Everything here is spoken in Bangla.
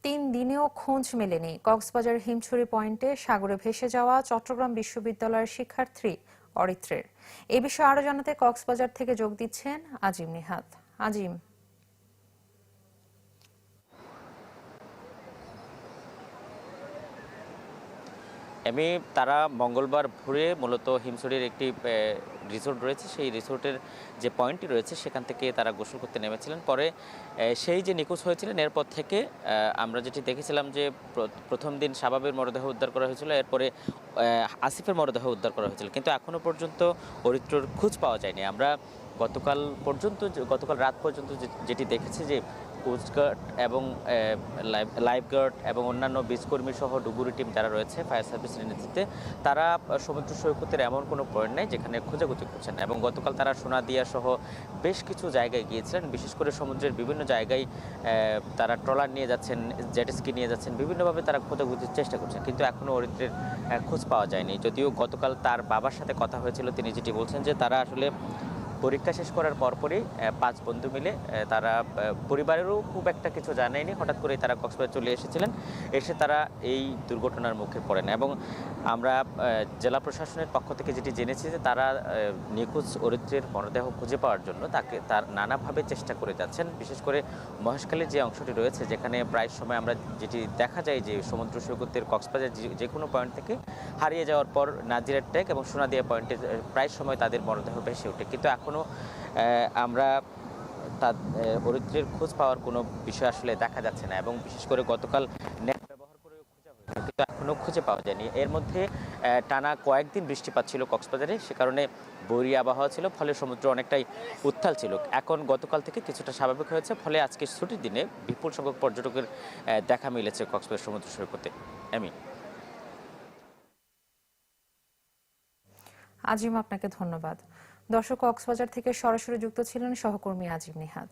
3 দিনেও খোঁজ মেলেনি। কক্সবাজার হিমছড়ি পয়েন্টে সাগরে ভেসে যাওয়া চট্টগ্রাম বিশ্ববিদ্যালয়ের শিক্ষার্থী অরিত্রের। এ বিষয়ে আরো জানাতে কক্সবাজার থেকে যোগ দিচ্ছেন আজিম নিহাত। আজিম। তারা মঙ্গলবার ভোরে মূলত হিমছড়ির একটি রিসোর্ট রয়েছে, সেই রিসোর্টের যে পয়েন্টটি রয়েছে সেখান থেকে তারা গোসল করতে নেমেছিলেন। পরে সেই যে নিখোঁজ হয়েছিলেন এরপর থেকে আমরা যেটি দেখেছিলাম যে প্রথম দিন শাবাবের মরদেহ উদ্ধার করা হয়েছিল, এরপরে আসিফের মরদেহ উদ্ধার করা হয়েছিল, কিন্তু এখনও পর্যন্ত অরিত্রর খোঁজ পাওয়া যায়নি। আমরা গতকাল রাত পর্যন্ত যেটি দেখেছি যে কোস্টগার্ড এবং লাইফগার্ড এবং অন্যান্য বীজকর্মী সহ ডুবুরি টিম যারা রয়েছে ফায়ার সার্ভিসের নেতৃত্বে, তারা সমুদ্র সৈকতের এমন কোনো পয়েন্ট নেই যেখানে খোঁজাখুঁজি করছেন। এবং গতকাল তারা সোনাদিয়া সহ বেশ কিছু জায়গায় গিয়েছিলেন, বিশেষ করে সমুদ্রের বিভিন্ন জায়গায় তারা ট্রলার নিয়ে যাচ্ছেন, জেটস্কি নিয়ে যাচ্ছেন, বিভিন্নভাবে তারা খোঁজাখুঁজির চেষ্টা করছেন, কিন্তু এখনও অরিত্রের খোঁজ পাওয়া যায়নি। যদিও গতকাল তার বাবার সাথে কথা হয়েছিল, তিনি যেটি বলছেন যে তারা আসলে পরীক্ষা শেষ করার পরপরই 5 বন্ধু মিলে তারা পরিবারেরও খুব একটা কিছু জানায়নি, হঠাৎ করে তারা কক্সবাজার চলে এসেছিলেন, এসে তারা এই দুর্ঘটনার মুখে পড়েন। এবং আমরা জেলা প্রশাসনের পক্ষ থেকে যেটি জেনেছি যে তারা নিখোঁজ অরিত্রের মরদেহ খুঁজে পাওয়ার জন্য তার নানাভাবে চেষ্টা করে যাচ্ছেন। বিশেষ করে মহেশখালীর যে অংশটি রয়েছে, যেখানে প্রায় সময় আমরা যেটি দেখা যায় যে সমুদ্র সৈকতের কক্সবাজার যে কোনো পয়েন্ট থেকে হারিয়ে যাওয়ার পর নাজিরের টেক এবং সোনাদিয়া পয়েন্টে প্রায় সময় তাদের মরদেহ ভেসে ওঠে, কিন্তু এখনও আমরা অরিত্রের খোঁজ পাওয়ার কোনো বিষয় আসলে দেখা যাচ্ছে না। এবং বিশেষ করে গতকাল নেট ব্যবহার করেও খোঁজা হয়েছিল, কিন্তু এখনও খুঁজে পাওয়া যায়নি। এর মধ্যে টানা কয়েকদিন বৃষ্টিপাত ছিল কক্সবাজারে, সে কারণে বৈরী আবহাওয়া ছিল, ফলে সমুদ্র অনেকটাই উত্তাল ছিল। এখন গতকাল থেকে কিছুটা স্বাভাবিক হয়েছে, ফলে আজকে ছুটির দিনে বিপুল সংখ্যক পর্যটকের দেখা মিলেছে কক্সবাজার সমুদ্র সৈকতে। আজিম, আপনাকে ধন্যবাদ। দর্শক, কক্সবাজার থেকে সরাসরি যুক্ত ছিলেন সহকর্মী আজিম নিহাত।